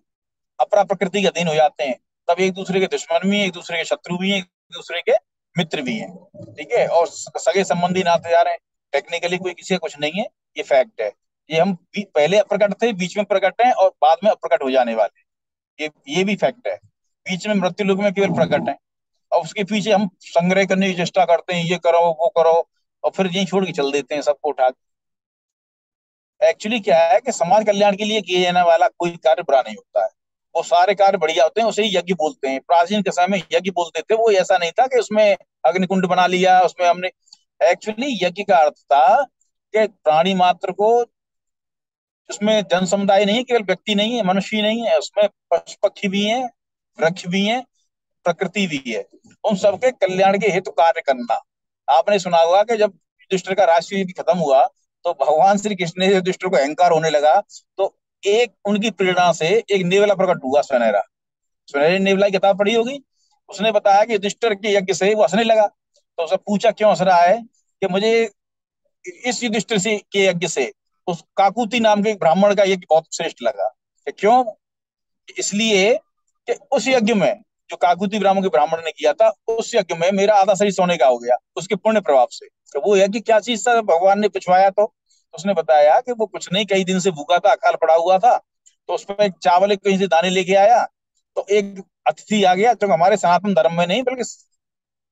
अपरा प्रकृति के अधीन हो जाते हैं, तब एक दूसरे के दुश्मन भी हैं, एक दूसरे के शत्रु भी हैं, एक दूसरे के मित्र भी हैं। ठीक है, और सगे संबंधी नाते जा रहे हैं। टेक्निकली कोई किसी का कुछ नहीं है, ये फैक्ट है। ये हम पहले अप्रकट थे, बीच में प्रकट हैं और बाद में अप्रकट हो जाने वाले, ये भी फैक्ट है। बीच में मृत्यु लोक में केवल प्रकट है, और उसके पीछे हम संग्रह करने की चेष्टा करते हैं, ये करो वो करो, और फिर यही छोड़ के चल देते हैं सबको उठा के। एक्चुअली क्या है कि समाज कल्याण के लिए किए जाने वाला कोई कार्य बुरा नहीं होता है, वो सारे कार्य बढ़िया होते हैं, उसे यज्ञ बोलते हैं। प्राचीन के समय में यज्ञ बोलते थे, वो ऐसा नहीं था कि उसमें अग्निकुंड बना लिया, उसमें हमने, एक्चुअली यज्ञ का अर्थ था कि प्राणी मात्र को, उसमें जन समुदाय नहीं है, केवल व्यक्ति नहीं है, मनुष्य ही नहीं है, उसमें पशु पक्षी भी हैं, वृक्ष भी हैं, प्रकृति भी है, उन सबके कल्याण के हेतु कार्य करना। आपने सुना होगा कि जब युधिष्ठिर का राष्ट्रीय युद्ध खत्म हुआ, तो भगवान श्री कृष्ण ने युधिष्ठिर को अहंकार होने लगा, तो एक उनकी प्रेरणा से एक नेवला प्रकट हुआ, सुनहरा। सुनहरे नेवला की किताब पढ़ी होगी। उसने बताया कि युधिष्ठिर के यज्ञ से वो हंसने लगा। तो उसने पूछा क्यों हंस रहा है, कि मुझे इस युधिष्ठिर से के यज्ञ से उस काकुति नाम के एक ब्राह्मण का यज्ञ बहुत श्रेष्ठ लगा। कि क्यों, इसलिए कि उस यज्ञ में जो काकुति ब्राह्मण के ब्राह्मण ने किया था, उस यज्ञ में मेरा आधा शरीर सोने का हो गया उसके पुण्य प्रभाव से। तो वो यज्ञ क्या चीज था, भगवान ने पूछवाया तो उसने बताया कि वो कुछ नहीं, कई दिन से भूखा था, अकाल पड़ा हुआ था, तो उसमें चावल कहीं से दाने लेके आया, तो एक अतिथि आ गया, जो हमारे सनातन धर्म में नहीं बल्कि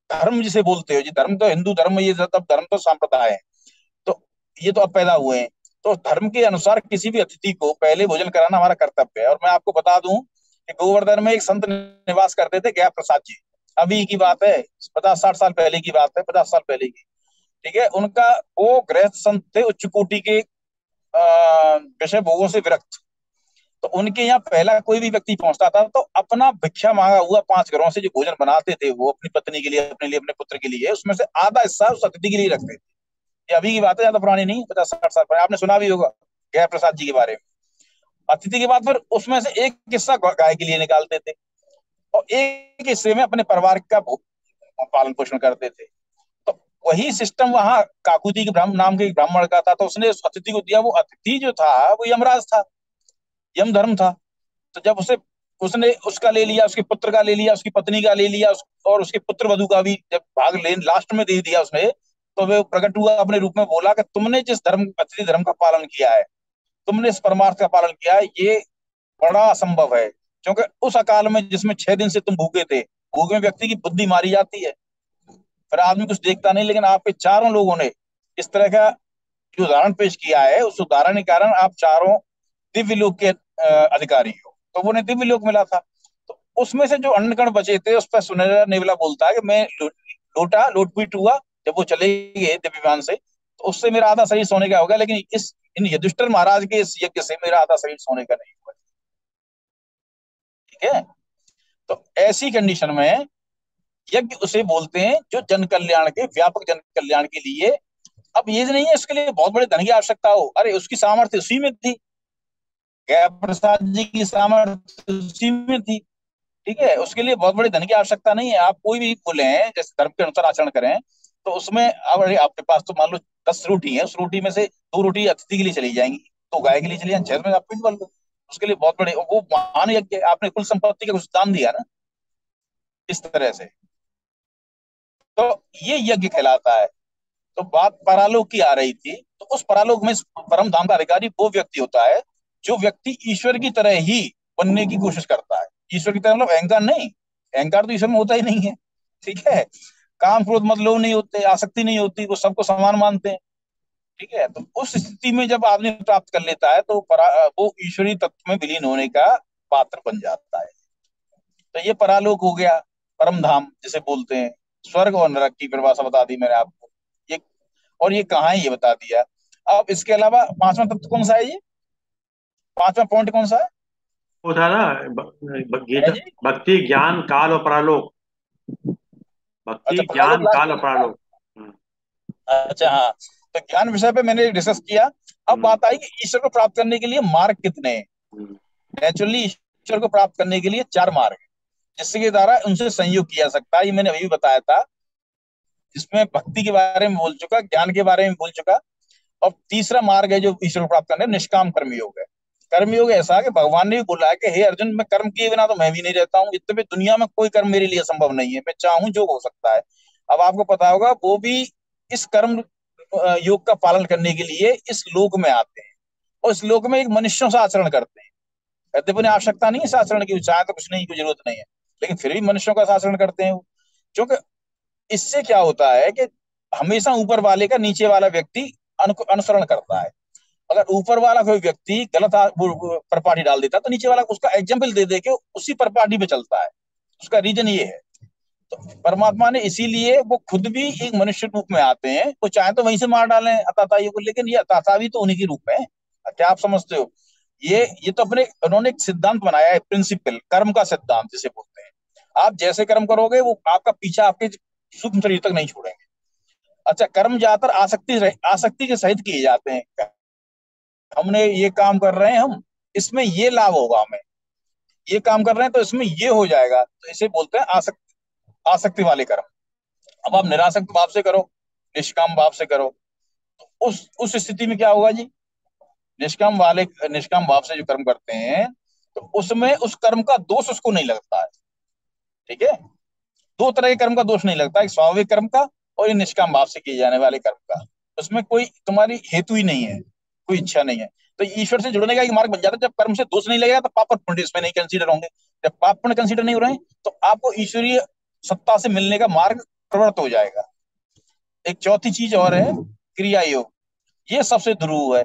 धर्म जिसे बोलते हो जी, धर्म तो हिंदू धर्म, ये सब धर्म तो संप्रदाय है, तो ये तो अब पैदा हुए हैं। तो धर्म के अनुसार किसी भी अतिथि को पहले भोजन कराना हमारा कर्तव्य है। और मैं आपको बता दूं कि गोवर्धन में एक संत निवास करते थे, गया प्रसाद जी। अभी की बात है, 50-60 साल पहले की बात है, 50 साल पहले की। ठीक है, उनका, वो गृहस्थ संत थे, उच्च कोटि के विषय भोगों से विरक्त। तो उनके यहाँ पहला कोई भी व्यक्ति पहुंचता था तो अपना भिक्षा मांगा हुआ 5 घरों से जो भोजन बनाते थे वो अपनी पत्नी के लिए, अपने लिए, अपने पुत्र के लिए, उसमें से आधा हिस्सा उस अतिथि के लिए रखते थे। ये अभी की बात है, ज्यादा पुरानी नहीं, 50-60 साल पहले। आपने सुना भी होगा गया प्रसाद जी के बारे में। अतिथि के बाद फिर उसमें से एक हिस्सा गाय के लिए निकालते थे और एक हिस्से में अपने परिवार का पालन पोषण करते थे। तो वही सिस्टम वहां काकुति के ब्राह्मण नाम के एक ब्राह्मण का था, तो उसने उस अतिथि को दिया। वो अतिथि जो था वो यमराज था, यम धर्म था। तो जब उसने उसका ले लिया, उसके पुत्र का ले लिया, उसकी पत्नी का ले लिया, और उसके पुत्र वधु का भी जब भाग ले लास्ट में दे दिया उसने, तो वे प्रकट हुआ अपने रूप में, बोला कि तुमने जिस धर्म, अतिथि धर्म का पालन किया है, तुमने इस परमार्थ का पालन किया है, ये बड़ा असंभव है। क्योंकि उस अकाल में जिसमें 6 दिन से तुम भूखे थे, भूख में व्यक्ति की बुद्धि मारी जाती है, फिर आदमी कुछ देखता नहीं, लेकिन आपके चारों लोगों ने इस तरह का जो उदाहरण पेश किया है, उस उदाहरण के कारण आप चारों दिव्य लोक के अधिकारी हो। तो वो ने दिव्य लोक मिला था। तो उसमें से जो अन्नकण बचे थे उस पर सुनहरा नेवला बोलता है कि मैं लोटपीट हुआ जब वो चले गए दिव्यमान से, तो उससे मेरा आधा शरीर सोने का होगा, लेकिन इन युधिष्ठिर महाराज के इस यज्ञ से मेरा आधा शरीर सोने का नहीं हुआ। ठीक है। तो ऐसी कंडीशन में यज्ञ उसे बोलते हैं जो जन कल्याण के, व्यापक जन कल्याण के लिए। अब ये नहीं है इसके लिए बहुत बड़े धन की आवश्यकता हो, अरे उसकी सामर्थ्य उसी में थी, गया प्रसाद जी की सामर्थ्य उसी में थी। ठीक है, उसके लिए बहुत बड़े धन की आवश्यकता नहीं है। आप कोई भी बोले हैं जैसे धर्म के अनुसार आचरण करें, तो उसमें अब आपके पास तो मान लो 10 रोटी है, उस रोटी में से 2 रोटी अतिथि के लिए चली जाएंगी, तो गाय के लिए चली जाएंगी, 6 में आप पेट भर लो। उसके लिए बहुत बड़े, वो महान यज्ञ, आपने कुल संपत्ति का कुछ दान दिया ना, इस तरह से, तो ये यज्ञ कहलाता है। तो बात परालोक की आ रही थी, तो उस परालोक में परम धाम का अधिकारी वो व्यक्ति होता है जो व्यक्ति ईश्वर की तरह ही बनने की कोशिश करता है। ईश्वर की तरह मतलब अहंकार नहीं, अहंकार तो ईश्वर में होता ही नहीं है। ठीक है, काम क्रोध मत लोभ नहीं होते, आसक्ति नहीं होती, वो सबको समान मानते हैं। ठीक है, तो उस स्थिति में जब आदमी प्राप्त कर लेता है तो वो ईश्वरीय तत्व में विलीन होने का पात्र बन जाता है। तो ये परालोक हो गया, परम धाम जिसे बोलते हैं। स्वर्ग और नरक की परिभाषा बता दी मैंने आपको, ये और ये कहाँ है ये बता दिया। अब इसके अलावा 5वां तत्व कौन सा है ये, 5वां पॉइंट कौन सा है? वो था ना है गीता, जी? भक्ति ज्ञान काल और परालोक। भक्ति अच्छा, परालोक ज्ञान लास्ट काल और में था। परालोक। हम्म, अच्छा हाँ, तो ज्ञान विषय पे मैंने डिस्कस किया। अब हम्म, बात आई कि ईश्वर को प्राप्त करने के लिए मार्ग कितने हैं। हम्म, नेचुरली ईश्वर को प्राप्त करने के लिए 4 मार्ग हैं, जिसके द्वारा उनसे संयोग किया सकता है। ये मैंने अभी भी बताया था, जिसमें भक्ति के बारे में बोल चुका, ज्ञान के बारे में बोल चुका। और तीसरा मार्ग है जो ईश्वर को प्राप्त करने, निष्काम कर्मयोग है। कर्मयोग ऐसा है कि भगवान ने भी बोला है कि हे अर्जुन, मैं कर्म किए बिना तो मैं भी नहीं रहता हूँ, इतने दुनिया में कोई कर्म मेरे लिए संभव नहीं है, मैं चाहूं जो हो सकता है। अब आपको पता होगा वो भी इस कर्म योग का पालन करने के लिए इस लोक में आते हैं, और इस लोक में एक मनुष्यों से आचरण करते हैं। यद्यपि उन्हें आवश्यकता नहीं है इस आचरण की, चाहे तो कुछ नहीं, कोई जरूरत नहीं है, लेकिन फिर भी मनुष्यों का आचरण करते हैं वो। क्योंकि इससे क्या होता है कि हमेशा ऊपर वाले का नीचे वाला व्यक्ति अनुसरण करता है। अगर ऊपर वाला कोई व्यक्ति गलत प्रपाटी डाल देता है तो नीचे वाला उसका एग्जाम्पल दे दे के उसी प्रपाटी पे चलता है। उसका रीजन ये है। तो परमात्मा ने इसीलिए वो खुद भी एक मनुष्य रूप में आते हैं, वो चाहे तो वहीं से मार डालें अताताइयों को, लेकिन ये अताता भी तो उन्हीं के रूप में है। क्या आप समझते हो? ये तो अपने उन्होंने एक सिद्धांत बनाया है, प्रिंसिपल, कर्म का सिद्धांत जिसे बोलते हैं। आप जैसे कर्म करोगे वो आपका पीछा आपके सूक्ष्म शरीर तक नहीं छोड़ेंगे। अच्छा, कर्म ज्यादातर आसक्ति के सहित किए जाते हैं। हमने ये काम कर रहे हैं, हम इसमें ये लाभ होगा, हमें ये काम कर रहे हैं तो इसमें ये हो जाएगा, तो इसे बोलते हैं आसक्ति वाले कर्म। अब आप निरासक्त भाव से करो, निष्काम भाव से करो, तो उस स्थिति में क्या होगा जी? निष्काम भाव से जो कर्म करते हैं तो उसमें उस कर्म का दोष उसको नहीं लगता है। ठीक है, 2 तरह के कर्म का दोष नहीं लगता, एक स्वाभाविक कर्म का और ये निष्काम भाव से किए जाने वाले कर्म का। उसमें कोई तुम्हारी हेतु ही नहीं है, कोई इच्छा नहीं है। तो ईश्वर से जुड़ने का एक मार्ग बन जाता है। जब कर्म से दोष नहीं लगेगा तो पाप और पुण्य इसमें नहीं कंसीडर होंगे। जब पाप पुण्य कंसीडर नहीं हो रहे हैं तो आपको ईश्वरीय सत्ता से मिलने का मार्ग प्रवृत्त हो जाएगा। एक चौथी चीज और है, क्रिया योग। ये सबसे ध्रुव है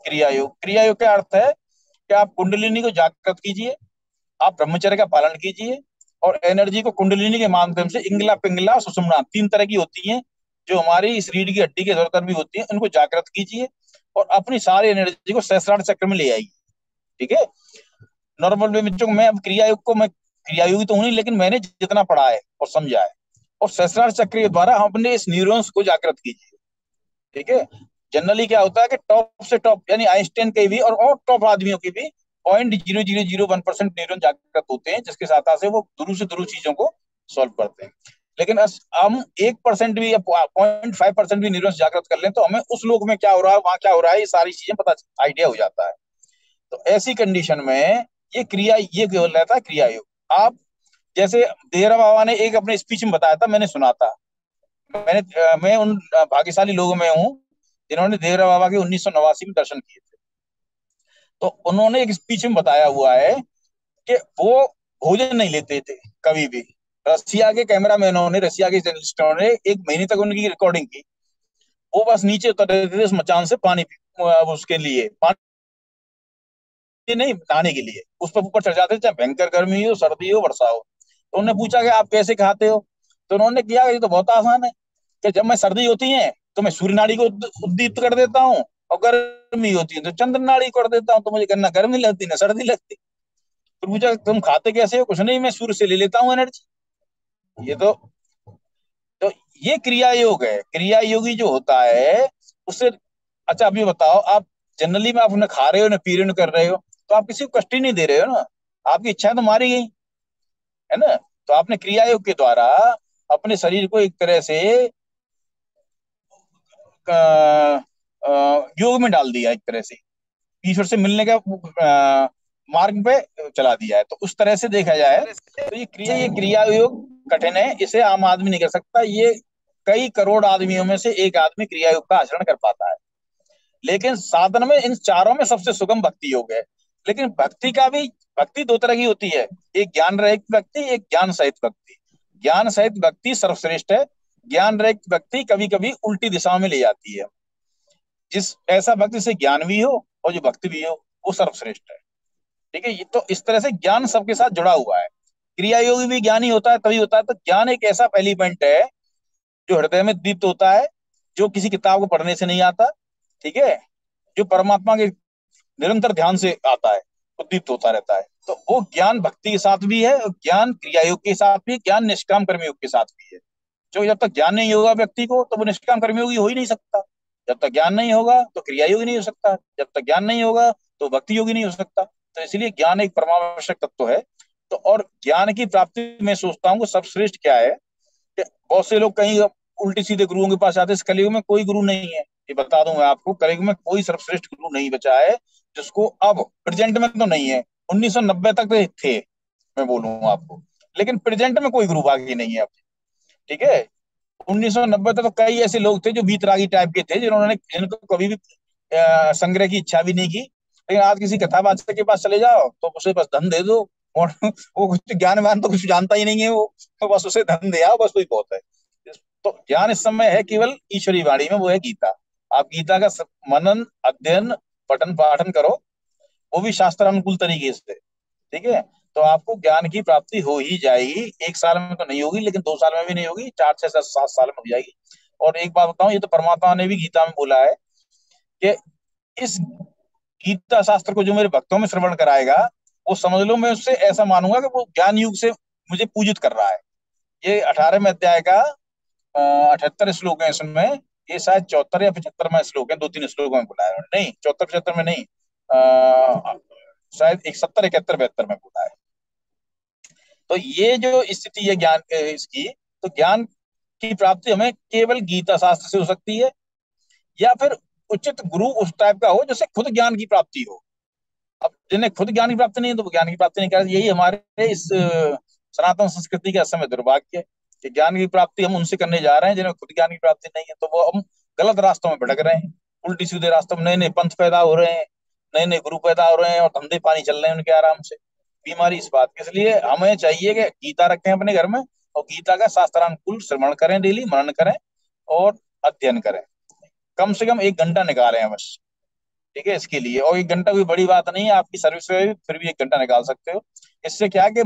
क्रिया योग। क्रिया योग का अर्थ है कि आप कुंडलिनी को जागृत कीजिए, आप ब्रह्मचर्य का पालन कीजिए, और एनर्जी को कुंडलिनी के माध्यम से इंगला पिंगला सुषुम्ना 3 तरह की होती हैं जो हमारी इस रीढ़ की हड्डी के जरूरत भी होती है, उनको जागृत कीजिए और अपनी सारी एनर्जी को सहस्त्रार चक्र में ले आइए। ठीक है, नॉर्मल वे में, मैं अब क्रिया योग को, मैं क्रिया योगी तो हूं नहीं, लेकिन मैंने जितना पढ़ा है और समझा है, और सहस्त्रार चक्र के द्वारा हम अपने इस न्यूरॉन्स को जागृत कीजिए। ठीक है। जनरली क्या होता है कि टॉप से टॉप, यानी आइंस्टाइन के भी और टॉप आदमियों के भी 0.0001% न्यूरॉन जागृत होते हैं, जिसके साथ से वो दूर से दूर चीजों को सॉल्व करते हैं। लेकिन हम 1% भी या 0.5% भी न्यूरॉन्स जागृत कर लें तो हमें उस लोक में क्या हो रहा है, वहां क्या हो रहा है, ये सारी चीजें पता आइडिया हो जाता है। तो ऐसी कंडीशन में ये केवल रहता है क्रिया योग। आप जैसे देहरा बाबा ने एक अपने स्पीच में बताया था, मैंने सुना था। मैं उन भाग्यशाली लोगों में हूँ जिन्होंने देवरा बाबा के 1989 में दर्शन किए थे। तो उन्होंने एक स्पीच में बताया हुआ है कि वो भोजन नहीं लेते थे कभी भी। रसिया के कैमरामैनों ने, रसिया के जर्नलिस्टों ने 1 महीने तक उनकी रिकॉर्डिंग की। वो बस नीचे उतर रहे थे उस मचान से पानी उसके लिए, पानी नहीं, नहाने के लिए उस पर ऊपर चढ़ जाते थे, चाहे भयंकर गर्मी हो, सर्दी हो, वर्षा हो। तो उन्होंने पूछा कि आप कैसे खाते हो? तो उन्होंने किया, ये तो बहुत आसान है कि जब मैं सर्दी होती है तो मैं सूर्य नाड़ी को उद्दीप्त कर देता हूँ, और गर्मी होती है तो चंद्र नाड़ी कर देता हूँ, तो मुझे ना गर्मी लगती ना सर्दी लगती। तो पूछा तुम खाते कैसे हो? कुछ नहीं, मैं सूर्य से ले लेता हूँ एनर्जी। ये तो ये क्रिया योग है। क्रिया योगी जो होता है उससे, अच्छा अभी बताओ, आप जनरली में आप न खा रहे हो, न पी रहे हो, न कर रहे हो, तो आप किसी को कष्ट ही नहीं दे रहे हो ना, आपकी इच्छा तो मारी गई है ना। तो आपने क्रिया योग के द्वारा अपने शरीर को एक तरह से योग में डाल दिया, एक तरह से ईश्वर से मिलने का मार्ग पे चला दिया है। तो उस तरह से देखा जाए तो ये क्रिया योग कठिन है, इसे आम आदमी नहीं कर सकता। ये कई करोड़ आदमियों में से एक आदमी क्रिया योग का आचरण कर पाता है। लेकिन साधन में इन चारों में सबसे सुगम भक्ति योग है। लेकिन भक्ति दो तरह की होती है, एक ज्ञान रहित भक्ति, एक ज्ञान सहित भक्ति। ज्ञान सहित भक्ति सर्वश्रेष्ठ है। ज्ञान रहित भक्ति कभी कभी उल्टी दिशा में ले जाती है। जिस ऐसा भक्त जिसे ज्ञान भी हो और जो भक्ति भी हो, वो सर्वश्रेष्ठ है। ठीक है। ये तो इस तरह से ज्ञान सबके साथ जुड़ा हुआ है। क्रिया योगी भी ज्ञानी होता है, तभी होता है। तो ज्ञान एक ऐसा एलिमेंट है जो हृदय में दीप्त होता है, जो किसी किताब को पढ़ने से नहीं आता। ठीक है। जो परमात्मा के निरंतर ध्यान से आता है, उद्दीप्त होता रहता है। तो वो ज्ञान भक्ति के साथ भी है, और ज्ञान क्रिया योग के साथ भी, ज्ञान निष्काम कर्म योग के साथ भी है। जो जब तक ज्ञान नहीं होगा व्यक्ति को, तो वो निष्काम कर्मयोगी हो ही नहीं सकता। जब तक ज्ञान नहीं होगा तो क्रिया योगी नहीं हो सकता, जब तक ज्ञान नहीं होगा तो भक्ति योगी नहीं हो सकता। तो इसलिए ज्ञान एक परमावश्यक तत्व है। तो और ज्ञान की प्राप्ति मैं सोचता हूँ सब श्रेष्ठ क्या है कि बहुत से लोग कहीं उल्टी सीधे गुरुओं के पास आते हैं। इस कलयुग में कोई गुरु नहीं है, ये बता दूं मैं आपको, कलयुग में कोई सर्वश्रेष्ठ गुरु नहीं बचा है जिसको अब प्रेजेंट में तो नहीं है। 1990 तक तो थे, मैं बोलूँ आपको, लेकिन प्रेजेंट में कोई गुरु बाकी नहीं है अब। ठीक है। 1990 तक तो कई ऐसे लोग थे जो बीतरागी टाइप के थे, जिनको कभी भी संग्रह की इच्छा भी नहीं की। लेकिन आज किसी कथावाचक के पास चले जाओ तो उसे बस धन दे दो, और वो कुछ ज्ञान तो कुछ जानता ही नहीं है वो, तो बस उसे धन दे आओ, बस वही बहुत है। तो ज्ञान इस समय है केवल ईश्वरी वाणी में, वो है गीता। आप गीता का मनन, अध्ययन, पठन पाठन करो, वो भी शास्त्रानुकूल तरीके से। ठीक है। तो आपको ज्ञान की प्राप्ति हो ही जाएगी। 1 साल में तो नहीं होगी, लेकिन 2 साल में भी नहीं होगी, 4 6 7 साल में हो जाएगी। और एक बात बताऊं, ये तो परमात्मा ने भी गीता में बोला है कि इस गीता शास्त्र को जो मेरे भक्तों में श्रवण कराएगा, वो समझ लो मैं उससे ऐसा मानूंगा कि वो ज्ञान युग से मुझे पूजित कर रहा है। ये 18वें अध्याय का 78 श्लोक है इसमें। ये शायद 74 या 75वां श्लोक है, 2 3 श्लोकों में बोला है, नहीं 74 75 में नहीं, शायद 71 71 72 में बोला है। तो ये जो स्थिति है ज्ञान इसकी, तो ज्ञान की प्राप्ति हमें केवल गीता शास्त्र से हो सकती है, या फिर उचित गुरु उस टाइप का हो जिससे खुद ज्ञान की प्राप्ति हो। अब जिन्हें खुद ज्ञान की प्राप्ति नहीं है तो वो ज्ञान की प्राप्ति नहीं कर रहे। यही हमारे इस सनातन संस्कृति का समय दुर्भाग्य है कि ज्ञान की प्राप्ति हम उनसे करने जा रहे हैं जिन्हें खुद ज्ञान की प्राप्ति नहीं है। तो वो हम गलत रास्तों में भटक रहे हैं, उल्टी सीधे रास्तों में। नए नए पंथ पैदा हो रहे हैं, नए नए गुरु पैदा हो रहे हैं, और धंधे पानी चल रहे हैं उनके आराम से। बीमारी इस बात की। इसलिए हमें चाहिए कि गीता रखें अपने घर में, और गीता का शास्त्रानुकूल श्रवण करें, डेली मनन करें और अध्ययन करें। कम से कम 1 घंटा निकालें बस। ठीक है। इसके लिए, और 1 घंटा कोई बड़ी बात नहीं है, आपकी सर्विस में फिर भी 1 घंटा निकाल सकते हो। इससे क्या है कि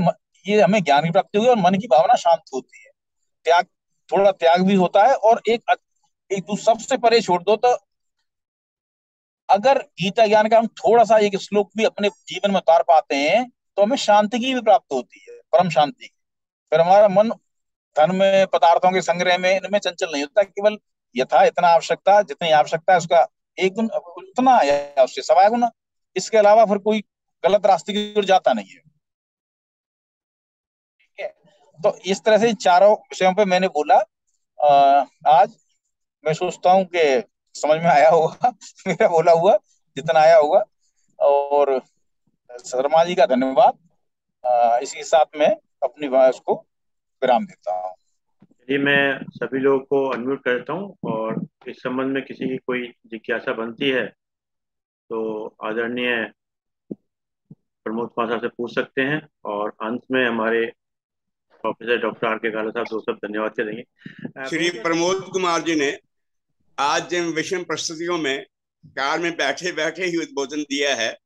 ये हमें ज्ञान की प्राप्ति होगी और मन की भावना शांत होती है। त्याग, थोड़ा त्याग भी होता है। और एक सबसे परे छोड़ दो तो, अगर गीता ज्ञान का हम थोड़ा सा एक श्लोक भी अपने जीवन में उतार पाते हैं तो हमें शांति की भी प्राप्त होती है, परम शांति। फिर हमारा मन धन में, पदार्थों के संग्रह में, इनमें चंचल नहीं होता, केवल यथा इतना आवश्यकता, जितनी आवश्यकता है उसका एक गुण उतना या उससे सवा गुना, इसके अलावा फिर कोई गलत रास्ते की ओर जाता नहीं है। ठीक है, तो इस तरह से चारों विषयों पे मैंने बोला। आज मैं सोचता हूँ कि समझ में आया होगा मेरा बोला हुआ जितना आया होगा। और शर्मा जी का धन्यवाद। इसी के साथ में अपनी बात को विराम देता हूँ। चलिए, मैं सभी लोगों को अनम्यूट करता हूँ, और इस संबंध में किसी की कोई जिज्ञासा बनती है तो आदरणीय प्रमोद कुमार साहब से पूछ सकते हैं, और अंत में हमारे प्रोफेसर डॉक्टर आर के काला साहब दो सब धन्यवाद के देंगे। श्री प्रमोद कुमार जी ने आज जिन विषम परिस्थितियों में कार में बैठे बैठे ही उद्बोधन दिया है,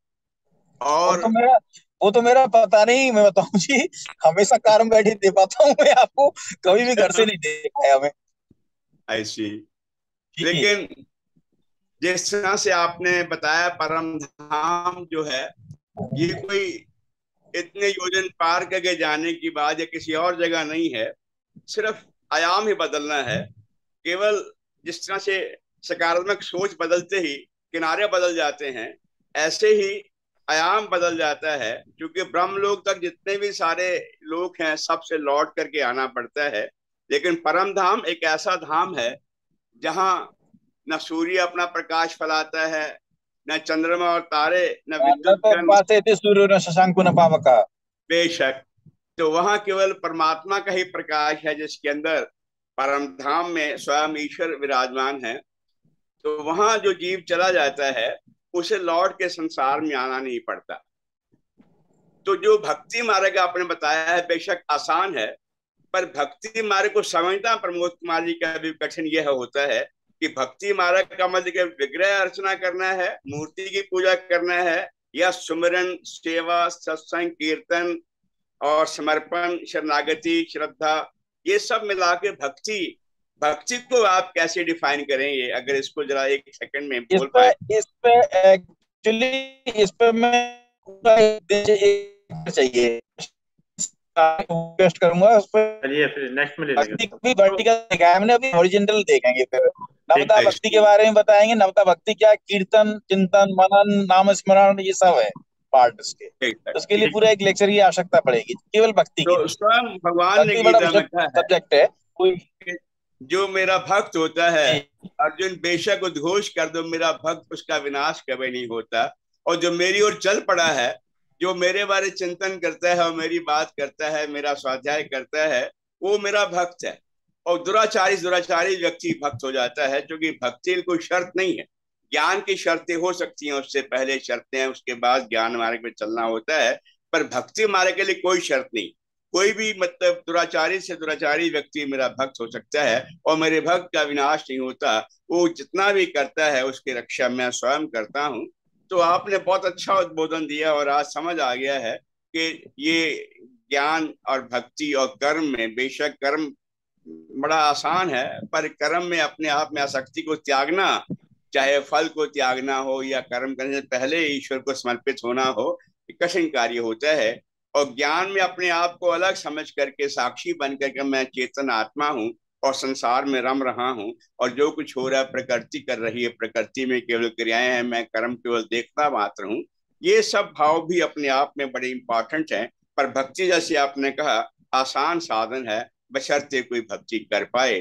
और वो तो मेरा पता नहीं, मैं बताऊं जी, हमेशा कार में बैठे दे पाता हूँ मैं आपको, कभी भी घर से नहीं दे पाया मैं। ऐसी, लेकिन जिस तरह से आपने बताया, परम धाम जो है ये कोई इतने योजन पार करके जाने की बात या किसी और जगह नहीं है, सिर्फ आयाम ही बदलना है। केवल जिस तरह से सकारात्मक सोच बदलते ही किनारे बदल जाते हैं, ऐसे ही आयाम बदल जाता है। क्योंकि ब्रह्मलोक तक जितने भी सारे लोग हैं सबसे लौट करके आना पड़ता है, लेकिन परम धाम एक ऐसा धाम है जहां न सूर्य अपना प्रकाश फैलाता है, न चंद्रमा और तारे, न विद्युत गण, सूर्य न शशांक न पावका। बेशक, तो वहां केवल परमात्मा का ही प्रकाश है, जिसके अंदर परम धाम में स्वयं ईश्वर विराजमान है। तो वहां जो जीव चला जाता है उसे लौट के संसार में आना नहीं पड़ता। तो जो भक्ति मार्ग आपने बताया है बेशक आसान है, पर भक्ति मार्ग को समझना प्रमोद कुमार जी का भी कठिन यह होता है कि भक्ति मार्ग का मतलब विग्रह अर्चना करना है, मूर्ति की पूजा करना है, या सुमिरन, सेवा, सत्संग, कीर्तन और समर्पण, शरणागति, श्रद्धा, ये सब मिला के भक्ति। भक्ति को आप कैसे डिफाइन करेंगे? अगर इसको जरा एक सेकंड में बोल पाए। इस पे एक्चुअली इस पे मैं चाहिए रिक्वेस्ट करूंगा उस पे। चलिए फिर नेक्स्ट में ले लेंगे। भी वर्टिकल देखा है हमने, अभी हॉरिजॉन्टल देखेंगे। फिर नवता भक्ति के बारे में बताएंगे। नवता भक्ति क्या, कीर्तन, चिंतन, मनन, नाम स्मरण, ये सब है पार्ट इसके। उसके लिए पूरा एक लेक्चर की आवश्यकता पड़ेगी केवल भक्ति की। तो स्वयं भगवान ने गीता में कहा है, सब्जेक्ट है कोई जो मेरा भक्त होता है, अर्जुन बेशक उद्घोष कर दो, मेरा भक्त उसका विनाश कभी नहीं होता। और जो मेरी ओर चल पड़ा है, जो मेरे बारे चिंतन करता है और मेरी बात करता है, मेरा स्वाध्याय करता है, वो मेरा भक्त है। और दुराचारी व्यक्ति भक्त हो जाता है, क्योंकि भक्ति कोई शर्त नहीं है। ज्ञान की शर्तें हो सकती हैं, उससे पहले शर्तें हैं, उसके बाद ज्ञान मार्ग में चलना होता है। पर भक्ति मार्ग के लिए कोई शर्त नहीं। कोई भी मतलब दुराचारी से दुराचारी व्यक्ति मेरा भक्त हो सकता है, और मेरे भक्त का विनाश नहीं होता। वो जितना भी करता है उसकी रक्षा मैं स्वयं करता हूँ। तो आपने बहुत अच्छा उद्बोधन दिया, और आज समझ आ गया है कि ये ज्ञान और भक्ति और कर्म में, बेशक कर्म बड़ा आसान है, पर कर्म में अपने आप में आसक्ति को त्यागना, चाहे फल को त्यागना हो या कर्म करने से पहले ईश्वर को समर्पित होना हो, कठिन कार्य होता है। और ज्ञान में अपने आप को अलग समझ करके साक्षी बन करके मैं चेतन आत्मा हूँ और संसार में रम रहा हूँ, और जो कुछ हो रहा है प्रकृति कर रही है, प्रकृति में केवल क्रियाएं हैं, मैं कर्म केवल देखता मात्र हूँ। ये सब भाव भी अपने आप में बड़े इंपॉर्टेंट हैं। पर भक्ति जैसे आपने कहा आसान साधन है, बशर्ते कोई भक्ति कर पाए।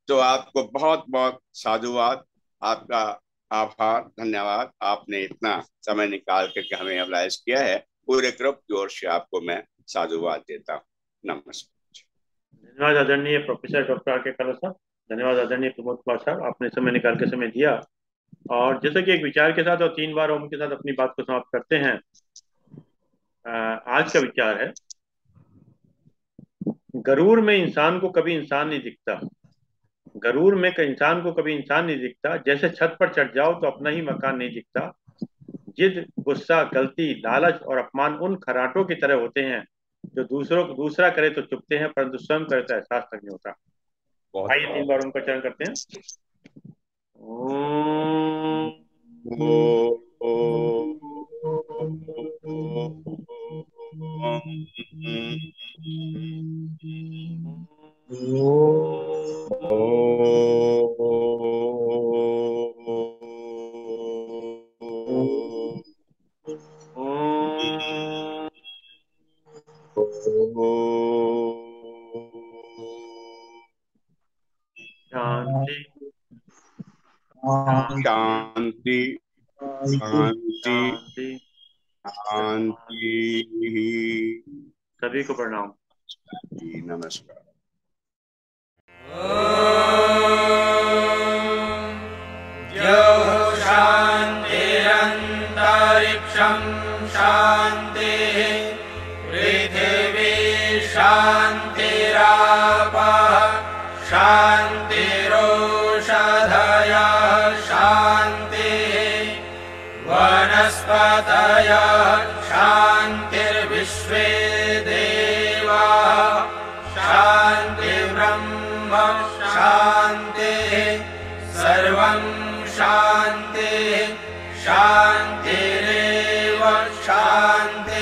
तो आपको बहुत बहुत साधुवाद, आपका आभार, धन्यवाद। आपने इतना समय निकाल करके हमें अवलाइज किया है। पूरे ग्रुप की ओर से आपको मैं साधुवाद देता हूँ। नमस्कार। धन्यवाद आदरणीय प्रोफेसर डॉक्टर आर के काला साहब। धन्यवाद आदरणीय प्रमोद कुमार साहब, आपने समय निकाल के समय दिया। और जैसे कि एक विचार के साथ और 3 बार ओम के साथ अपनी बात को समाप्त करते हैं। आज का विचार है, गरूर में इंसान को कभी इंसान नहीं दिखता। गरूर में इंसान को कभी इंसान नहीं दिखता। जैसे छत पर चढ़ जाओ तो अपना ही मकान नहीं दिखता। जिद, गुस्सा, गलती, लालच और अपमान उन खराटों की तरह होते हैं जो दूसरा करे तो चुपते हैं, परंतु स्वयं करे तो एहसास तक नहीं होता। आइए 3 बार उनका चरण करते हैं। शांति शांति शांति। शांति। सभी को प्रणाम। नमस्कार। शान्तिरन्तरिक्षं शान्तिः पृथिवी शान्तिरापः शान्तिरोषधयः शान्तिः वनस्पतयः शान्तिर्विश्वे देवाः शान्तिर्ब्रह्म शान्तिः सर्वं शान्तिः शान्तिरेव शान्तिः।